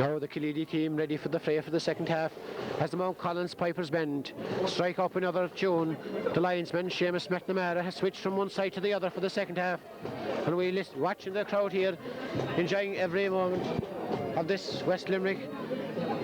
Now the Killeedy team ready for the fray for the second half as the Mount Collins Pipers Bend strike up another tune. The linesman Seamus McNamara has switched from one side to the other for the second half, and we watching the crowd here enjoying every moment of this West Limerick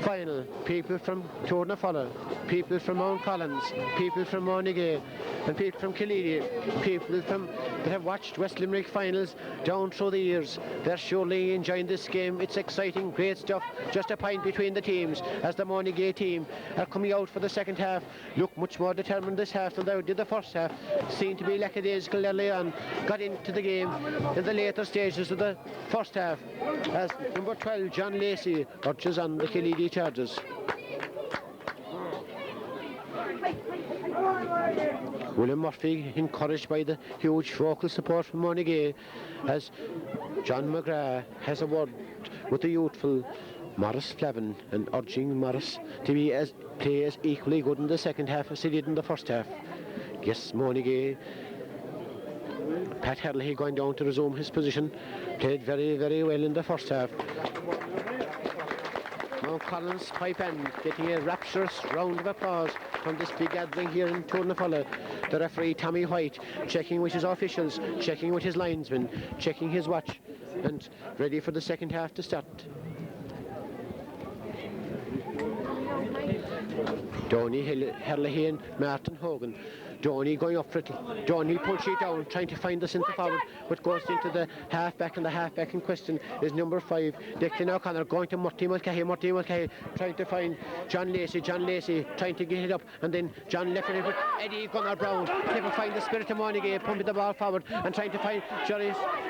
final. People from Tournafulla, people from Mount Collins, people from Monagea, and people from Killeedy, people that have watched West Limerick finals down through the years. They're surely enjoying this game. It's exciting, great stuff. Just a point between the teams as the Monagea team are coming out for the second half. Look much more determined this half than they did the first half. Seemed to be lackadaisical early on. Got into the game in the later stages of the first half as number 12 John Lacey urges on the Killeedy charges. William Murphy encouraged by the huge vocal support from Monagea as John McGrath has a word with the youthful Morris Flavin and urging Morris to play as equally good in the second half as he did in the first half. Yes, Monagea, Pat Herlihy going down to resume his position, played very, very well in the first half. Mount Collins Pipe End getting a rapturous round of applause from this big gathering here in Tournafulla. The referee Tommy White checking with his officials, checking with his linesmen, checking his watch, and ready for the second half to start. Donny Herlihy and Martin Hogan. Donny going up for it. Donny pulls it down, trying to find the centre forward, but goes into the half-back, and the half-back in question is number 5, Declan O'Connor, going to Murty Mulcahy, trying to find John Lacey, trying to get it up, and then John left it with Eddie Gunnar Brown, trying to find the spirit of Monagea, pumping the ball forward, and trying to find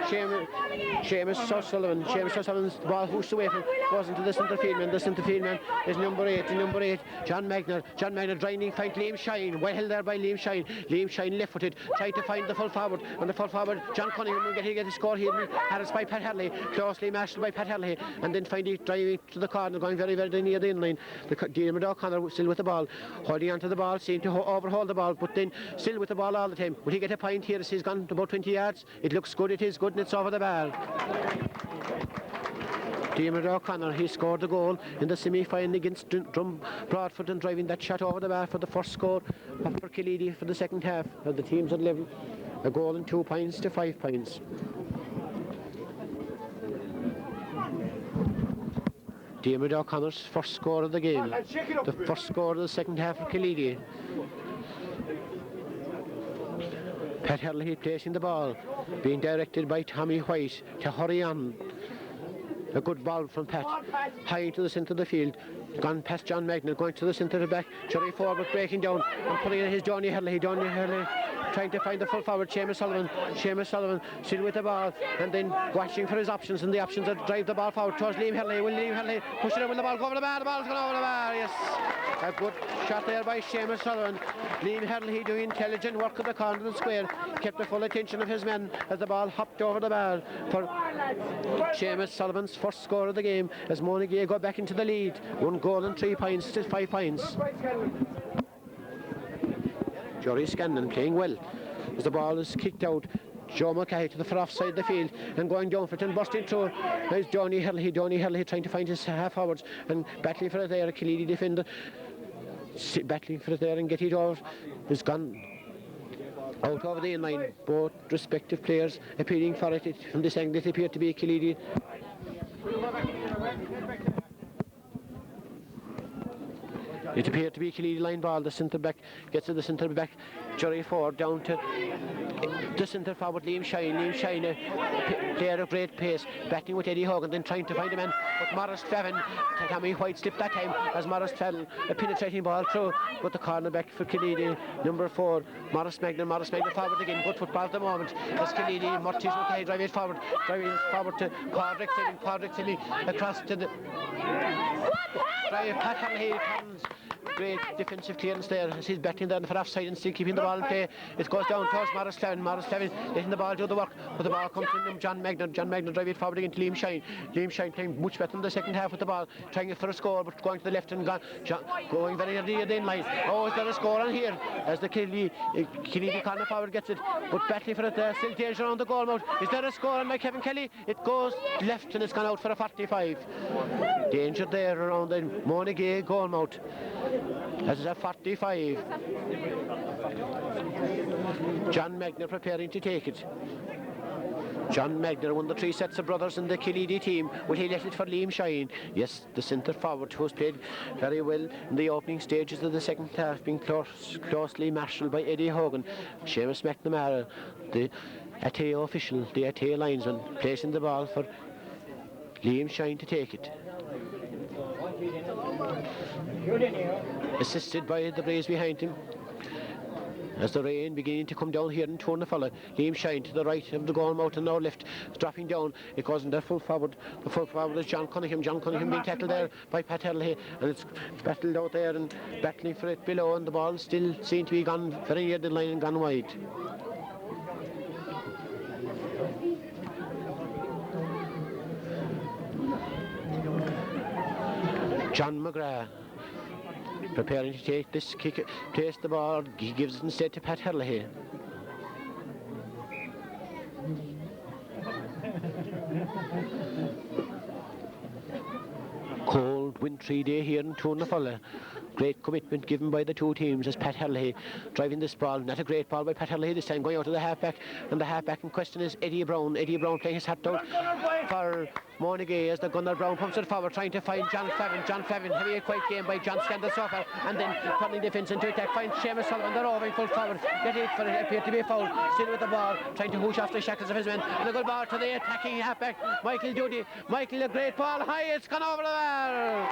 Seamus O'Sullivan. Seamus O'Sullivan's ball hoosed away from, goes into the centre field man. The centre field man is number 8, John Magner. John Magner trying to find Liam Shine, well held there by Liam Shine. Liam Shine left-footed, tried to find the full forward, and the full forward John Cunningham will get a score here. Harris by Pat Herlihy, closely matched by Pat Herlihy, and then finally driving to the corner, going very, very near the inline. Diarmuid O'Connor still with the ball, holding onto the ball, seemed to overhaul the ball, but then still with the ball all the time. Will he get a point here as he's gone about 20 yards? It looks good, it is good, and it's over the bar. Diarmuid O'Connor, he scored the goal in the semi-final against Drum Broadford, and driving that shot over the bar for the first score for Killeedy for the second half. The teams at level, a goal and 2 points to 5 points. Diarmuid O'Connor's first score of the game, the first score of the second half of Killeedy. Pat Herlihy placing the ball, being directed by Tommy White to hurry on. A good ball from Pat, high into the centre of the field, gone past John Magner, going to the centre of the back, Jerry forward breaking down and putting in his Donny Herlihy trying to find the full forward Seamus Sullivan still with the ball, and then watching for his options, and the options are drive the ball forward towards Liam Herlihy. Will Liam Herlihy push it in? Will the ball go over the bar? The ball's gone over the bar, yes. A good shot there by Seamus Sullivan. Liam Herlihy doing intelligent work at the corner of the square, kept the full attention of his men as the ball hopped over the bar for Seamus Sullivan's first score of the game as Monagea go back into the lead. 1 goal and 3 points to 5 points. Jory Scanlon playing well as the ball is kicked out. Joe Mulcahy to the far off side of the field and going down for it and busting through. There's Donny Herlihy trying to find his half forwards and battling for it there. A Killeedy defender battling for it there and get it over. It's gone out over the inline. Both respective players appealing for it. From this angle it appeared to be Killeedy. It appeared to be Killeedy line ball. The centre back gets to the centre back. Jerry Ford down to the centre forward Liam Shine, a player of great pace, battling with Eddie Hogan, then trying to find a man. But Morris Flavin, Tommy White slipped that time as Morris Flavin, a penetrating ball through, but the corner back for Killeedy, number 4, Morris Magner forward again. Good football at the moment as Killeedy, Murty's okay, driving forward to Padraig Timmy across to the drive. Pat Herlihy turns Great defensive clearance there as he's battling down for offside and still keeping the ball in play. It goes down towards Morris Clevin. Morris Clevin letting the ball do the work, but the ball comes from John Magner. John Magner drive it forward again to Liam Shine. Liam Shine playing much better in the second half with the ball, trying it for a score, but going to the left and going very near the end line. Oh, is there a score on here? As the Killeedy corner forward gets it, but battling for it there, still danger on the goal mouth. Is there a score on by Kevin Kelly? It goes left and it's gone out for a 45. Danger there around the Monagea goal mouth. As it's a 45. John Magner preparing to take it. John Magner, one of the three sets of brothers in the Killeedy team. Will he let it for Liam Shine? Yes, the centre forward who has played very well in the opening stages of the second half, being closely marshalled by Eddie Hogan. Seamus McNamara, the Ateo official, the Ateo linesman, placing the ball for Liam Shine to take it. Assisted by the breeze behind him. As the rain beginning to come down here in Tournefalla, Liam Shine to the right of the goal mouth and now left, dropping down. It goes in the full forward. The full forward is John Cunningham. John Cunningham being tackled there by Pat Hurley, and it's battled out there and battling for it below, and the ball still seemed to be gone very near the line and gone wide. John McGrath preparing to take this kick, place the ball, he gives it instead to Pat Hurley. Cold, wintry day here in Tournefalla. Great commitment given by the two teams as Pat Hurley driving this ball. Not a great ball by Pat Hurley this time, going out to the halfback, and the halfback in question is Eddie Brown. Eddie Brown playing his hat out for Monagea as the Gunnar Brown pumps it forward, trying to find John Flavin. John Flavin, having a quiet game by John Scandal so far, and then turning defence into attack, finds Seamus Sullivan, they're roving full forward, get it for it appeared to be a foul, still with the ball, trying to hoosh off the shackles of his men, and a good ball to the attacking halfback, Michael Doody. Michael, a great ball, high, it's gone over the bar.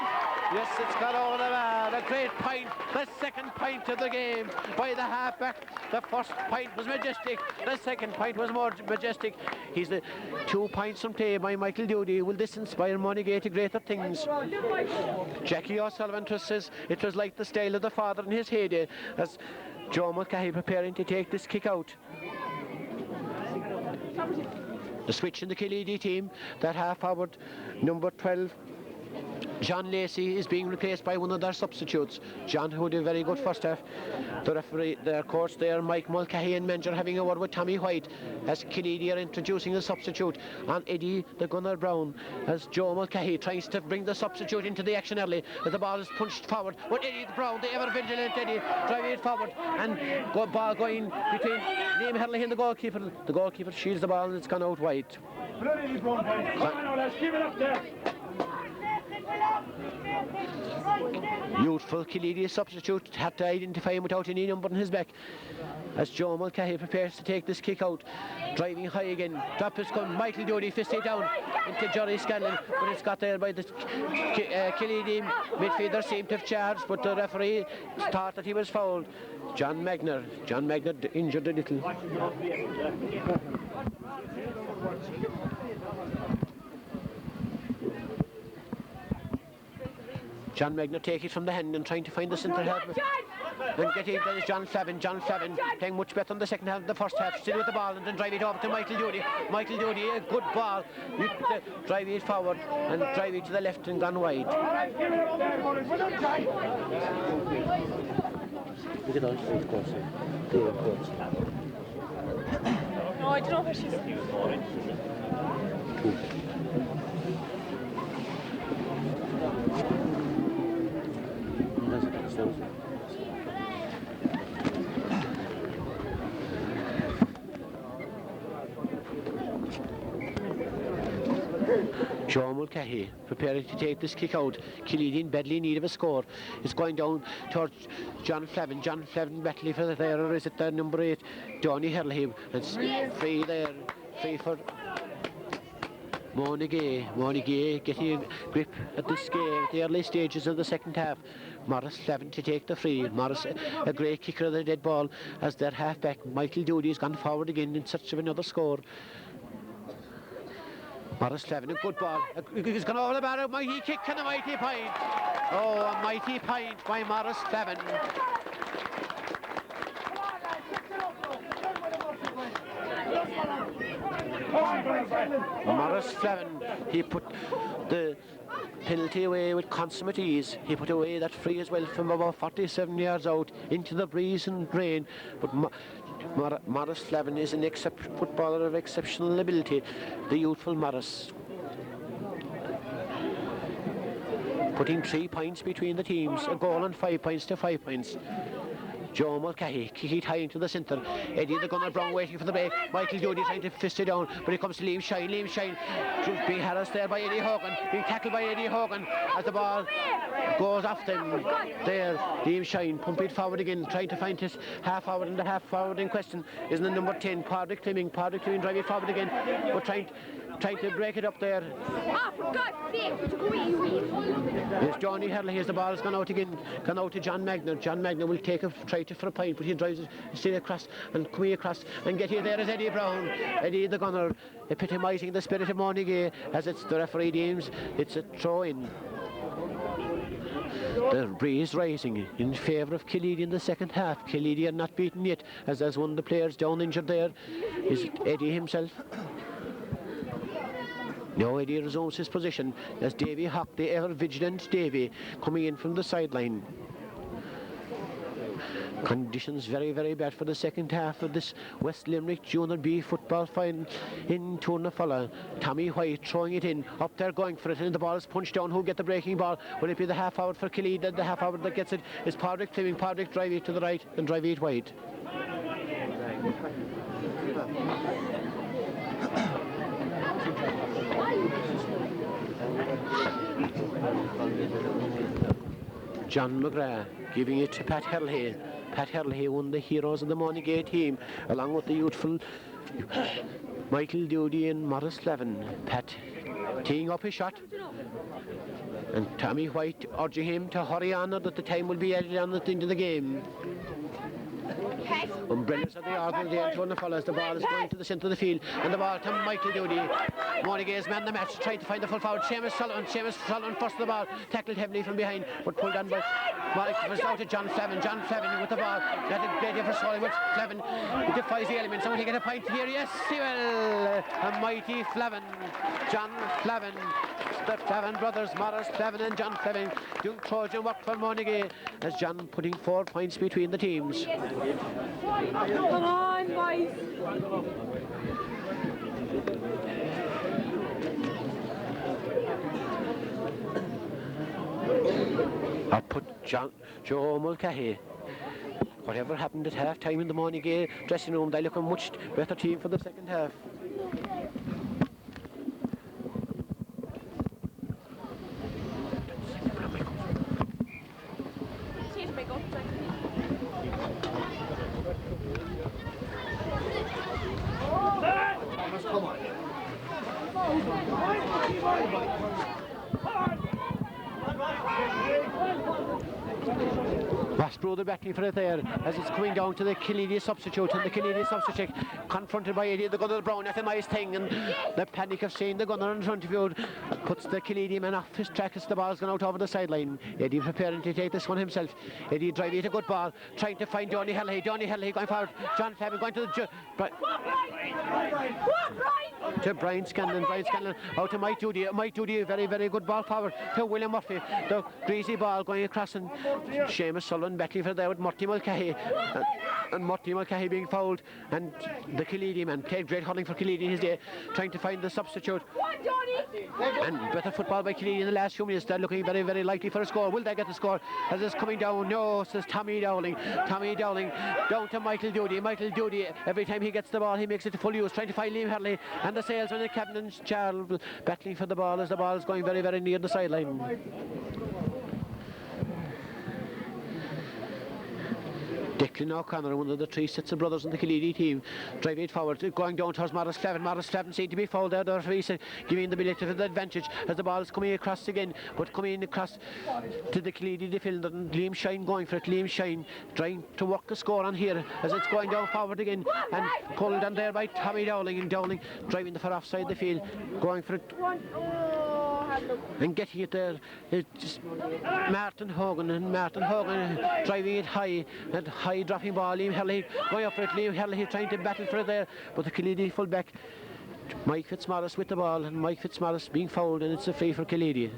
Yes, it's gone over the bar. A great point, the second point of the game by the halfback. The first point was majestic, the second point was more majestic. He's the 2 points from play by Michael Doody. Will this inspire Monagea to greater things? Jackie O'Sullivan says it was like the style of the father in his heyday as Joe Mulcahy preparing to take this kick out. The switch in the Killeedy team, that half forward, number 12, John Lacey, is being replaced by one of their substitutes. John, who did a very good first half. The referee, their coach there, Mike Mulcahy and Menger, having a word with Tommy White as Killeedy are introducing the substitute. And Eddie, the Gunnar Brown, as Joe Mulcahy tries to bring the substitute into the action early. As the ball is punched forward. But Eddie Brown, the ever vigilant Eddie, driving it forward. And ball going between Liam Hurley and the goalkeeper. The goalkeeper shields the ball and it's gone out wide. Youthful Killeedy substitute had to identify him without any number on his back as Joe Mulcahy prepares to take this kick out, driving high again. Drop is come, Michael Doody fisted down into Jerry Scanlon, but it's got there by the Killeedy midfielder. Seemed to have charged, but the referee thought that he was fouled. John Magner injured a little. John Magner take it from the hand and trying to find the centre half. And getting there is John Flavin. John Flavin playing much better in the second half than the first half. Still with the ball and then drive it over to Michael Doody. Michael Doody, a good ball. Drive it forward and drive it to the left and gone wide. Look at those three courses. No, I don't know where she's. Joe Mulcahy preparing to take this kick out. Killeedy in badly need of a score. It's going down towards John Flavin. John Flavin battling for the there, or is it the number 8, Donny Hurley? It's free there, free for Monagea. Monagea getting a grip at this game at the early stages of the second half. Morris Flavin to take the free. Morris, a great kicker of the dead ball as their halfback Michael Doody has gone forward again in search of another score. Morris Levin, a good ball. He's gone over the bar, a mighty kick and a mighty point. Oh, a mighty point by Morris Levin. Morris Levin, he put the penalty away with consummate ease. He put away that free as well from about 47 yards out into the breeze and rain. But Morris Levin is an footballer of exceptional ability, the youthful Morris. Putting 3 points between the teams, a goal and 5 points to 5 points. Joe Mulcahy, kick it high into the centre. Eddie the gunner Brown waiting for the break. Michael Doody trying to fist it down, but it comes to Liam Shine. Liam Shine being harassed there by Eddie Hogan, being tackled by Eddie Hogan as the ball goes off them. There, Liam Shine pumping it forward again, trying to find his half forward, and the half forward in question is the number 10, Padraig Clemming. Padraig Clemming driving it forward again, but trying to break it up there. For God's sake, It's Johnny Hurley as the ball has gone out again, gone out to John Magner. John Magner will try to for a point, but he drives it straight across and coming across and getting there is Eddie Brown. Eddie the gunner, epitomising the spirit of Monagea as it's the referee deems it's a throw in. The breeze rising in favour of Killeedy in the second half. Killeedy are not beaten yet, as there's one of the players down injured there is Eddie himself. Now Eddie resumes his position as Davy Hawk, the ever vigilant Davy, coming in from the sideline. Conditions very, very bad for the second half of this West Limerick Junior B football final in Tournafalla. Tommy White throwing it in, up there going for it, and the ball is punched down. Who'll get the breaking ball? Will it be the half hour for Killeedy? The half hour that gets it is Padraig Clemming. Padraig drive it to the right and drive it wide. John McGrath giving it to Pat Hurley. Pat Hurley, one of the heroes of the Monagea team, along with the youthful Michael Doody and Morris Levin. Pat teeing up his shot, and Tommy White urging him to hurry on, or that the time will be added on into the game. Umbrellas of the Argyle there to the fellas. The ball is going to the centre of the field, and the ball to Michael Doody. Monagea's man the match, trying to find the full forward. Seamus Sullivan first the ball, tackled heavily from behind, but pulled on by Mike. Was out to John Flavin. John Flavin with the ball. That a great effort for with Flavin. He defies the elements. Will he get a point here? Yes, he will. A mighty Flavin. John Flavin. The Flavin brothers, Morris Flavin and John Flavin, doing Trojan work for Monagea, as John putting 4 points between the teams. Come on, boys. I put Joe Mulcahy. Whatever happened at half time in the Monagea dressing room, they look a much better team for the second half. Westbrook battling for it there as it's coming down to the Killeedy substitute, and the Killeedy substitute confronted by Eddie the gunner Brown at a nice thing, and the panic of seeing the gunner in front of you puts the Killeedy man off his track as the ball's gone out over the sideline. Eddie preparing to take this one himself. Eddie driving it a good ball, trying to find Johnny Hurley going forward. John Flavin going to the to Brian Scanlon out to Mike Doody. A very, very good ball forward to William Murphy. The greasy ball going across, and Seamus Sullivan battling for there with Murty Mulcahy, and Murty Mulcahy being fouled, and the Killeedy man played great hurling for Killeedy in his day, trying to find the substitute. And better football by Killeedy in the last few minutes. They're looking very, very likely for a score. Will they get the score? As it's coming down, no, says Tommy Dowling down to Michael Doody. Michael Doody, every time he gets the ball, he makes it to full use, trying to find Liam Hurley, and the salesman and Captain Charles battling for the ball as the ball is going very, very near the sideline. Dick Declan O'Connor, one of the 3 sets of brothers in the Killeedy team, drive it forward, going down towards Morris Flavin. Morris Flavin seemed to be fouled there. The referee said, giving the ability to the advantage as the ball is coming across again, but coming across to the Killeedy defender. And Liam Shine going for it. Liam Shine trying to work the score on here as it's going down forward again, and pulled on there by Tommy Dowling, and Dowling driving the far offside the field, going for it and getting it there. It's Martin Hogan, and Martin Hogan driving it high, and high dropping ball. Liam Herlihy going up for it. Liam Herlihy trying to battle for it there, but the Killeedy full back Mike Fitzmaurice with the ball, and Mike Fitzmaurice being fouled, and it's a free for Killeedy.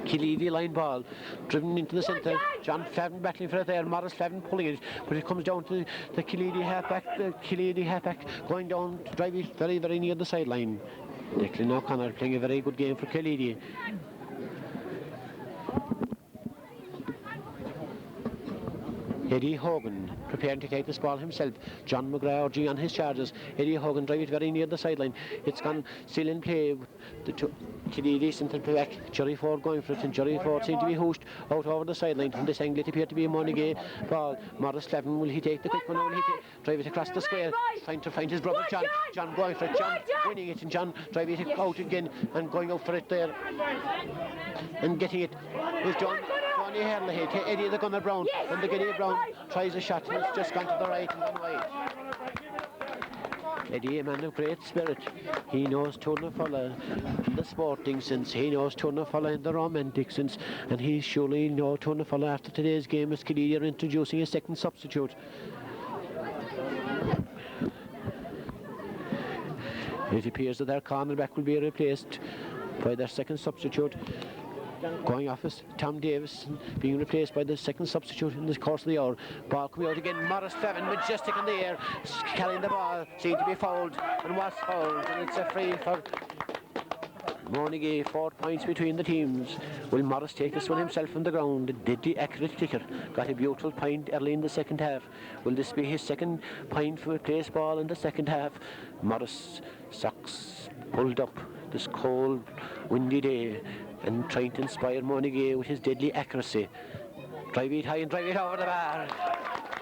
Killeedy line ball driven into the centre. John Flavin battling for it there. Morris Flavin pulling it, but it comes down to the Killeedy halfback. The Killeedy halfback going down to drive it very, very near the sideline. Declan O'Connor playing a very good game for Killeedy. Eddie Hogan preparing to take this ball himself. John McGrath urging on his charges. Eddie Hogan drive it very near the sideline. It's gone still in play. The Killeedy centre back. Jerry Ford going for it, and Jerry Ford seemed to be hooshed out over the sideline. From this angle it appeared to be a Monagea ball. Morris Flavin, will he take the quick one, or will he drive it across the square, trying to find his brother John. John going for it. John winning it, and John driving it out again and going out for it there and getting it is John. Johnny Herlihy, Eddie the Gunner Brown, and the Eddie Brown tries a shot, and it's just gone to the right and gone wide. Eddie, a man of great spirit. He knows Tournafulla in the sporting sense, he knows Tournafulla in the romantic sense, and he surely knows Tournafulla after today's game as Killeedy are introducing a second substitute. It appears that their cornerback will be replaced by their second substitute. Going off is Tom Davis, being replaced by the second substitute in the course of the hour. Ball coming out again. Morris Flavin, majestic in the air, carrying the ball, seemed to be fouled, and was fouled, and it's a free for Monagea. 4 points between the teams. Will Morris take this one himself from the ground? A deadly accurate kicker. Got a beautiful point early in the second half. Will this be his second point for a place ball in the second half? Morris socks pulled up this cold, windy day, and trying to inspire Monagea with his deadly accuracy. Drive it high and drive it over the bar.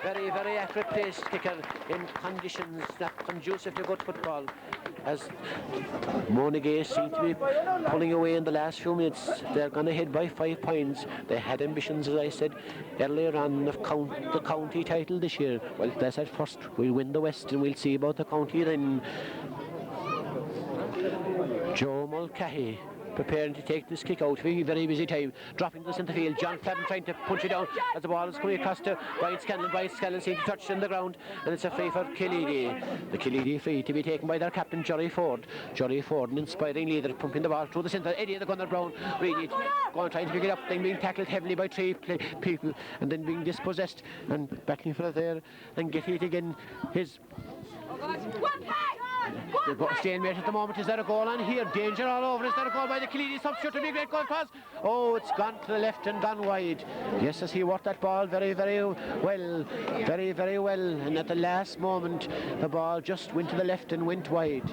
Very, very accurate place kicker in conditions not conducive to good football, as Monagea seem to be pulling away in the last few minutes. They're gone ahead by 5 points. They had ambitions, as I said earlier on, of the county title this year. Well, that's at first. We'll win the West and we'll see about the county then. Joe Mulcahy preparing to take this kick out. Very busy time. Dropping the centre field. John Flavin trying to punch it down as the ball is coming across to Brian Scanlon. Brian Scanlon seems to touch in the ground, and it's a free for Killeedy. The Killeedy free to be taken by their captain, Jerry Ford. Jerry Ford, an inspiring leader, pumping the ball through the centre. Eddie the Gunner Brown really going trying to pick it up, then being tackled heavily by 3 people, and then being dispossessed and battling for it there and getting it again. His stalemate at the moment. Is there a goal on here? Danger all over. Is there a goal by the Killeedy substitute? A big red goal pass. Oh, it's gone to the left and gone wide. Yes, as he worked that ball very, very well. Very, very well. And at the last moment, the ball just went to the left and went wide.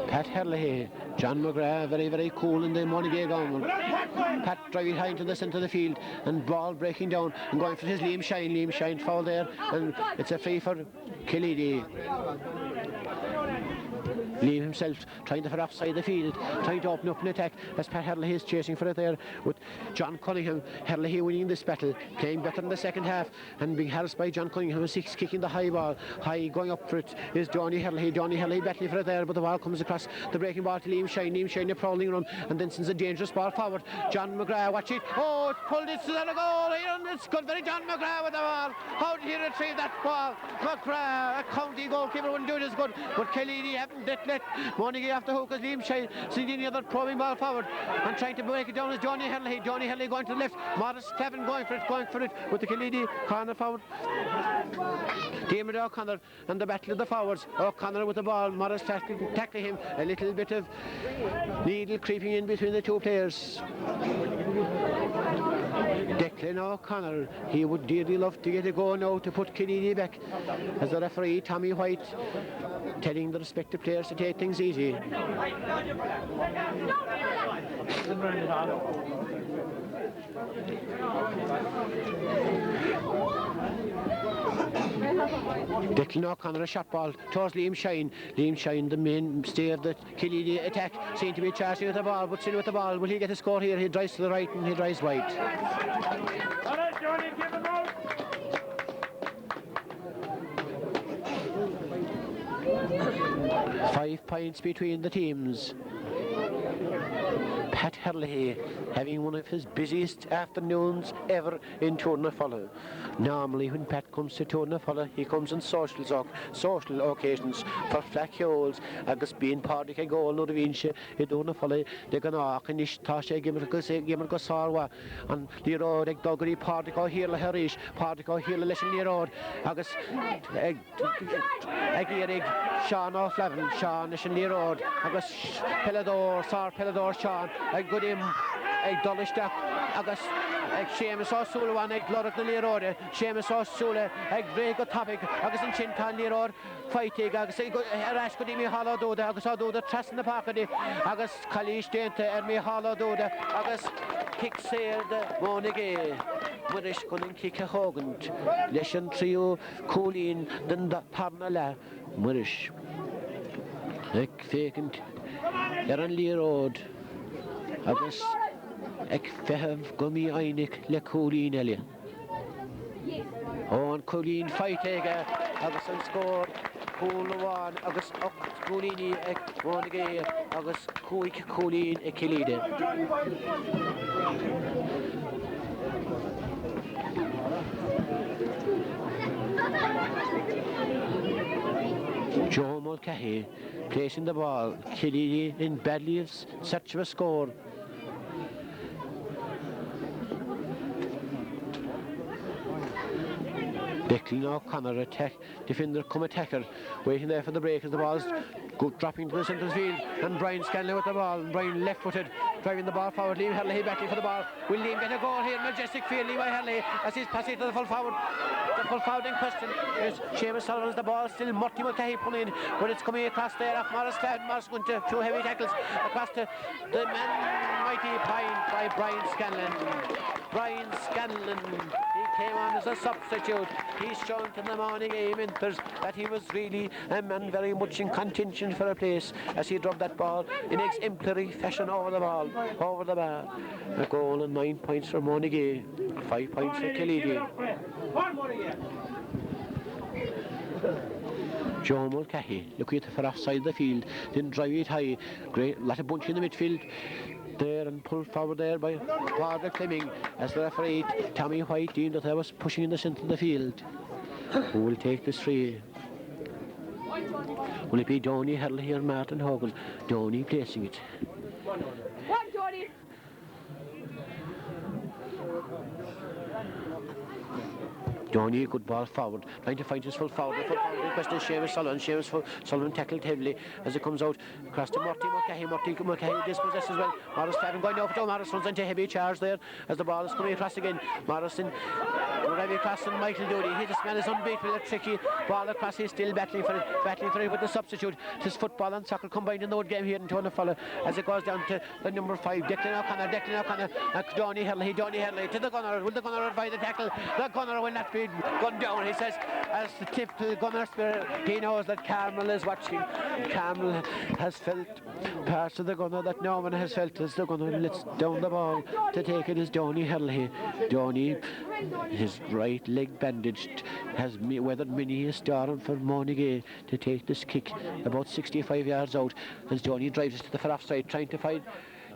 Pat Herlihy, John McGrath, very, very cool in the Monagea ground. Pat driving high into the centre of the field, and ball breaking down and going for his Liam Shine. Liam Shine foul there, and it's a free for Killeedy. Liam himself trying to for offside the field, trying to open up an attack as Pat Herlihy is chasing for it there with John Cunningham. Herlihy winning this battle, playing better in the second half and being harassed by John Cunningham. 6 kicking the high ball, high going up for it is Johnny Herlihy. Johnny Herlihy battling for it there, but the ball comes across the breaking ball to Liam Shine. Liam Shine a prowling run and then sends a dangerous ball forward. John McGrath, watch it. Oh, it's pulled it to the goal. It's good. Very John McGrath with the ball. How did he retrieve that ball? McGrath, a county goalkeeper, wouldn't do it as good, but Killeedy haven't let left. Monagea off the hook as Liam Shine sending the other probing ball forward and trying to break it down as Johnny Hurley going to the left. Morris Clevin going for it with the Killeedy corner forward. Diarmuid O'Connor and the battle of the forwards. O'Connor with the ball, Morris tackling him. A little bit of needle creeping in between the two players. Declan O'Connor, he would dearly love to get a go now to put Killeedy back, as the referee Tommy White telling the respective players to take things easy. Declan O'Connor, a shot ball towards Liam Shine. Liam Shine, the mainstay of the Killeedy attack, seemed to be charging with the ball, but still with the ball. Will he get a score here? He drives to the right and he drives wide. 5 points between the teams. Pat Hurley having one of his busiest afternoons ever in Tournafulla. Normally when Pat comes to Tournafulla, he comes on social occasions for flaciols, agus being party ke goal no vinche I Tournafulla de gana knish tashe gimmer go sarwa and the road ag doggery party go here la herish party go here lesson the road agus ag Sean O'Flavin Sean is in the road agus Pelador Sean ag good him ag Dollishta agus ag Seamus O'Sullivan ag Glorach na Lirode Seamus O'Sullivan ag Grego Topic agus in Chintan Lirode fighting agus rash good me hollow do agus do the trust in the pocket agus Kalish Dente me hollow do agus kick sail the Monagea Murish couldn't kick a hogant Lesson trio Coolin then the Parnala Murish ag vacant Eran Lirode agus ag fehev gummi einig le Coolin elia. On Coolin fight agus an score Coolwan agus Coolini ag Monagea agus Coolin ag Killeedy. Joe Mulcahy placing the ball. Killeedy in badly of search of a score. Declan O'Connor attack defender come attacker waiting there for the break as the ball's dropping to the centre field and Brian Scanlon with the ball and Brian left-footed driving the ball forward. Liam Hurley battling for the ball. Will Liam get a goal here? Majestic field Levi Hurley as he's passing to the full forward. The full forward in question is Seamus Sullivan's the ball still Murty Mulcahy pulling but it's coming across there off Morris Cloud. Morris going to 2 heavy tackles across to the man mighty pine by Brian Scanlon. He came on as a substitute. He's shown to the Monagea Minthers that he was really a man very much in contention for a place as he dropped that ball in exemplary fashion over the bar. A goal and 9 points for Monagea, 5 points for Killeedy. Joe Mulcahy looking at the offside the field, didn't drive it high. Great lot of bunch in the midfield. There and pulled forward there by Father Fleming as the referee Tommy White deemed that I was pushing in the centre of the field. Who will take this free? Will it be Donny Hurley or Martin Hogan? Donny placing it. One, Donny. Donny, good ball forward, trying to find his full forward. The full forward in question is Seamus Sullivan. Sullivan tackled heavily as it comes out across to Murty Mulcahy dispossessed as well. Morris Clavin going over to Morris runs into heavy charge there as the ball is coming across again. Morrison heavy across and Michael Doody. This man is unbeatable, a tricky ball across. He's still battling for it with the substitute. This football and soccer combined in the old game here in Tournafulla as it goes down to the number 5 Declan O'Connor Donny Hurley to the gunner. Will the gunner avoid the tackle? The gunner will not be gunned down, he says, as the typical gunner spirit. He knows that Carmel is watching. Carmel has felt parts of the gunner that no one has felt as the gunner lets down the ball to take it is Donny Hurley. Donny, his right leg bandaged, has weathered many a storm for Monagea to take this kick about 65 yards out as Donny drives it to the far offside trying to find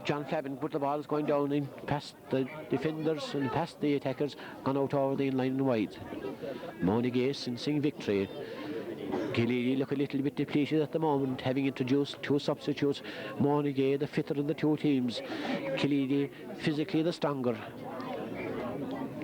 John Flavin, but the ball is going down in past the defenders and past the attackers, gone out over the line and wide. Monagea sensing victory. Killeedy look a little bit depleted at the moment, having introduced 2 substitutes. Monagea, the fitter of the 2 teams. Killeedy, physically the stronger.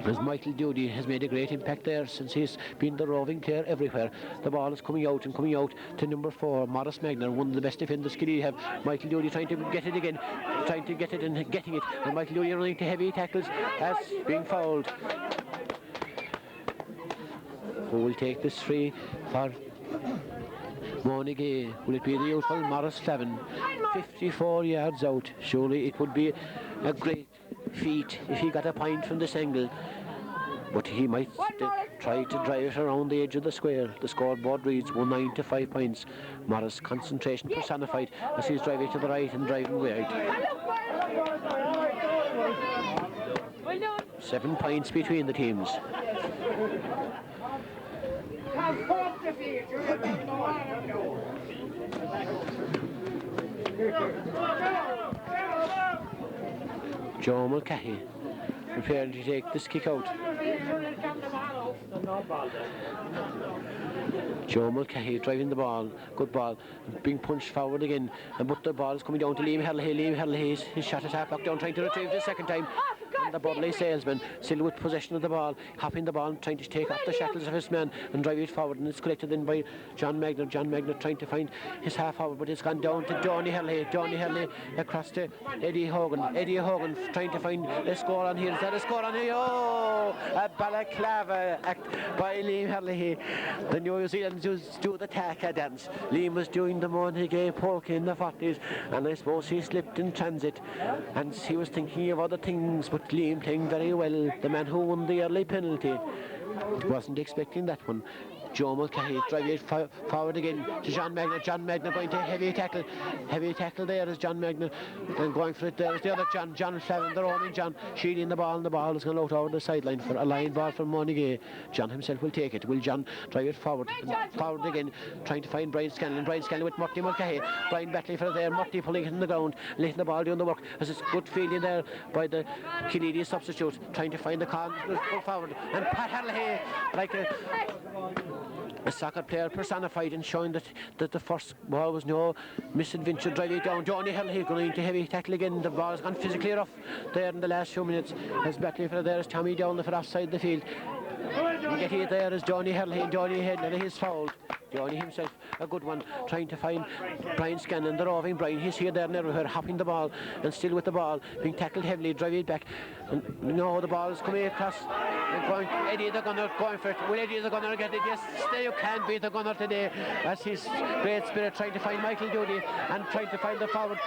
As Michael Doody has made a great impact there since he's been the roving player everywhere. The ball is coming out to number 4, Morris Magner, one of the best defenders Killeedy have. Michael Doody trying to get it again, trying to get it and getting it. And Michael Doody running to heavy tackles as being fouled. Who will take this free for Monagea? Will it be the youthful Morris Flavin? 54 yards out. Surely it would be a great feat if he got a point from this angle, but he might try to drive it around the edge of the square. The scoreboard reads 1-9 to 5 points. Morris concentration personified as he's driving to the right and driving wide. 7 points between the teams. Joe Mulcahy prepared to take this kick out. Joe Mulcahy driving the ball, good ball, being punched forward again, but the ball is coming down to Liam Herlihy. Liam Herlihy, his shot attack back down, trying to retrieve the second time. And the Budley salesman still with possession of the ball, hopping the ball and trying to take off the shackles of his man and drive it forward, and it's collected in by John Magner. John Magner trying to find his half forward, but it's gone down to Donny Herlihy. Donny Herlihy across to Eddie Hogan. Eddie Hogan trying to find a score on here. Is that a score on here? Oh, a balaclava act by Liam Herlihy. The New Zealanders do the taka dance. Liam was doing the Monagea polka in the 40s, and I suppose he slipped in transit and he was thinking of other things, but Liam playing very well, the man who won the early penalty. Wasn't expecting that one. Joe Mulcahy driving it forward again to John Magner. John Magner going to heavy tackle. Heavy tackle there is John Magner. And going for it there is the other John. John Flavin, the roaming John, shielding the ball, and the ball is going out over the sideline for a line ball from Monagea. John himself will take it. Will John drive it forward? And forward again, trying to find Brian Scanlon. Brian Scanlon with Murty Mulcahy. Brian battling for it there. Murty pulling it in the ground, letting the ball doing the work. As it's good fielding there by the Killeedy substitute, trying to find the corner, pull forward. And Pat Herlihy, like a soccer player personified, and showing that the first ball was no misadventure, driving it down. Johnny Herlihy going into heavy tackle again. The ball has gone physically rough there in the last few minutes. As battling for there is Tommy Down for offside the field. You get it there is Johnny Herlihy. Johnny Herlihy is fouled. Johnny himself, a good one, trying to find Brian Scanlon, the roving Brian. He's here, there, and everywhere, hopping the ball, and still with the ball, being tackled heavily, driving it back. And no, the ball is coming across. And going, Eddie the Gunner going for it. Will Eddie the Gunner get it? Yes, stay, you can't beat the Gunner today. As his great spirit trying to find Michael Doody and trying to find the forward.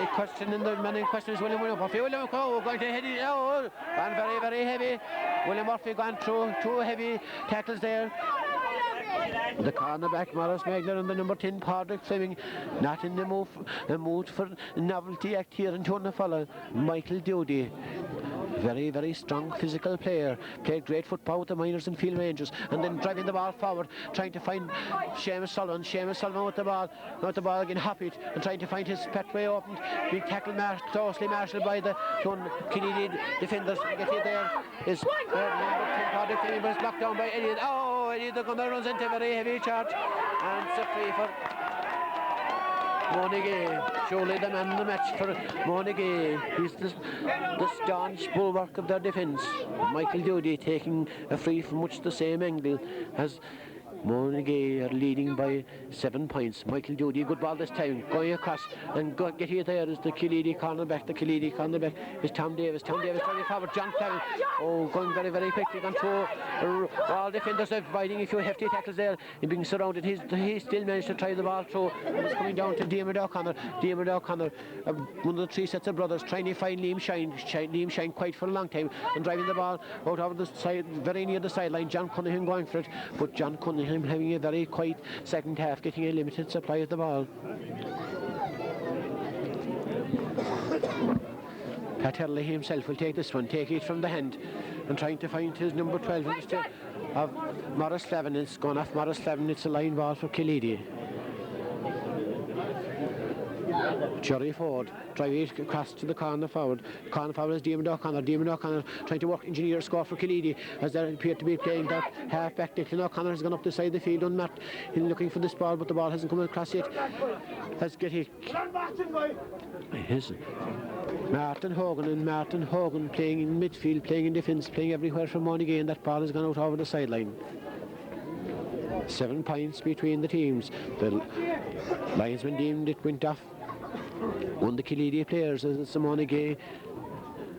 A question in the man in question is William Murphy. William going to head it. Oh, gone very, very heavy. William Murphy gone through 2 heavy tackles there. The cornerback Morris Magner and the number 10 Padraig Fleming not in the mood for novelty act here in Tunafulla. Michael Doody, very, very strong physical player, played great football with the Miners and Field Rangers, and then driving the ball forward, trying to find Seamus Sullivan with the ball again, hop it, and trying to find his pathway opened, being tackled closely marshalled by the Killeedy defenders. Get it there is number 10 Padraig Fleming, but it's blocked down by Eddie. Oh, Eddie the Gunner runs into a very heavy charge, and it's a free for Monagea. Surely the man of the match for Monagea. He's the staunch bulwark of their defence. Michael Doody taking a free from much the same angle as Monagea are leading by 7 points. Michael Doody, good ball this time, going across, and get here there is the Killeedy cornerback. The Killeedy cornerback is Tom Davis. Tom Davis running forward. John Flavin, going very, very quickly, gone through all defenders, providing a few hefty tackles there and being surrounded. He still managed to try the ball through, and it's coming down to Diarmuid O'Connor. Diarmuid O'Connor, one of the 3 sets of brothers, trying to find Liam Shine quite for a long time, and driving the ball out over the side, very near the sideline. John Cunningham going for it, but John Cunningham having a very quiet second half, getting a limited supply of the ball. Pat Herlihy himself will take this one, take it from the hand, and trying to find his number 12 instead of Morris Flavin. It's gone off Morris Flavin. It's a line ball for Killeedy. Jerry Ford, drive it across to the corner forward. Corner forward is Diarmuid O'Connor. Diarmuid O'Connor trying to work engineer score for Killeedy as they appear to be playing that half back. Declan O'Connor has gone up the side of the field unmarked. He's looking for this ball, but the ball hasn't come across yet. Let's get it. Martin Hogan playing in midfield, playing in defence, playing everywhere from Monagea, and that ball has gone out over the sideline. 7 points between the teams. The linesman deemed it went off one of the Killeedy players as it's a Monagea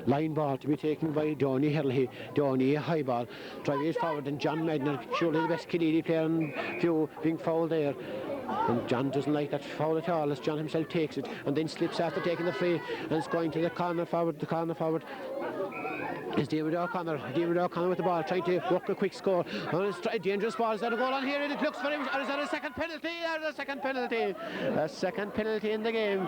line ball to be taken by Donny Hurley. Donny, a high ball, drive it forward, and John Magner, surely the best Killeedy player in view, being fouled there. And John doesn't like that foul at all as John himself takes it and then slips after taking the free, and it's going to the corner forward. The corner forward is Diarmuid O'Connor. Diarmuid O'Connor with the ball, trying to work a quick score. And it's a dangerous ball. Is that a goal on here? And it looks very much. Or is that a second penalty? There's a second penalty. A second penalty in the game.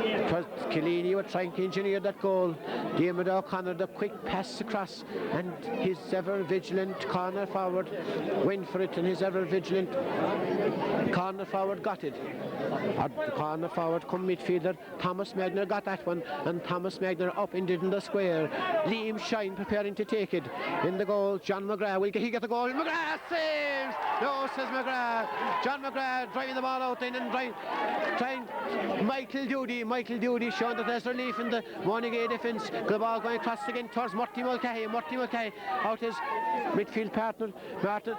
Because Killeedy were trying to engineer that goal. Diarmuid O'Connor, the quick pass across, and his ever vigilant corner forward went for it, and his ever vigilant corner forward got it. The corner forward come midfielder Thomas Magner got that one, and Thomas Magner up in the square. Liam Shine preparing to take it. In the goal, John McGrath. Will he get the goal? McGrath saves! No, says McGrath. John McGrath driving the ball out in and trying Michael Doody showing that there's relief in the Monagea defence. The ball going across again towards Murty Mulcahy. Out his midfield partner, Martin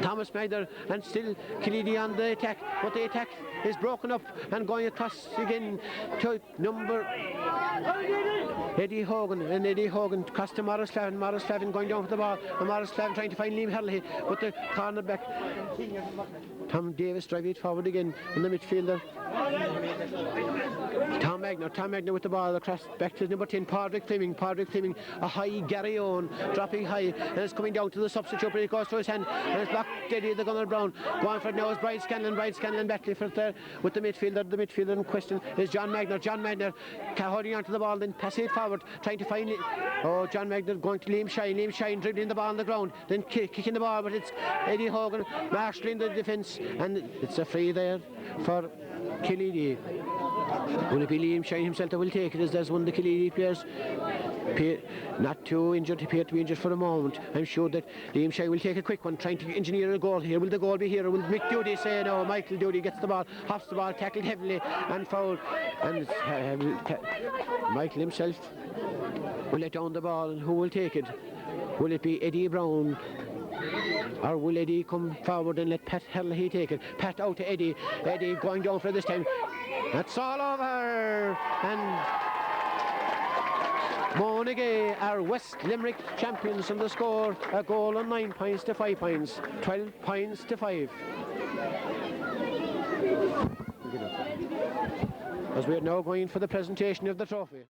Thomas Magner, and still Killeedy on the attack, but the attack is broken up and going across again to number Eddie Hogan, and Eddie Hogan across to Morris Flavin going down for the ball, and Morris Flavin trying to find Liam Hurley, but the corner back Tom Davis driving it forward again in the midfielder. Tom Magner with the ball across back to number 10, Padraig Fleming, a high Gary Owen dropping high, and it's coming down to the substitute, but it goes to his hand, and it's blocked Daly, the Gunner Brown. Going for it now is Brian Scanlon battling for it there with the midfielder. The midfielder in question is John Magner holding on to the ball, then passing it forward, trying to find it. Oh, John Magner going to Liam Shine dribbling the ball on the ground, then kicking the ball, but it's Eddie Hogan marshalling the defence, and it's a free there for Killeedy. Will it be Liam Shine himself that will take it, as there's one of the Killeedy players not too injured, appear to be injured for a moment. I'm sure that Liam Shine will take a quick one, trying to engineer a goal here. Will the goal be here, or will Mick Doody say no? Michael Doody gets the ball, hops the ball, tackled heavily and fouled, and Michael himself will let down the ball, and who will take it? Will it be Eddie Brown, or will Eddie come forward and let Pat Hurley take it? Pat out to Eddie going down for this time. That's all over, and Monagea are West Limerick champions on the score, a goal on 9 points to 5 points, 12 points to 5. As we are now going for the presentation of the trophy.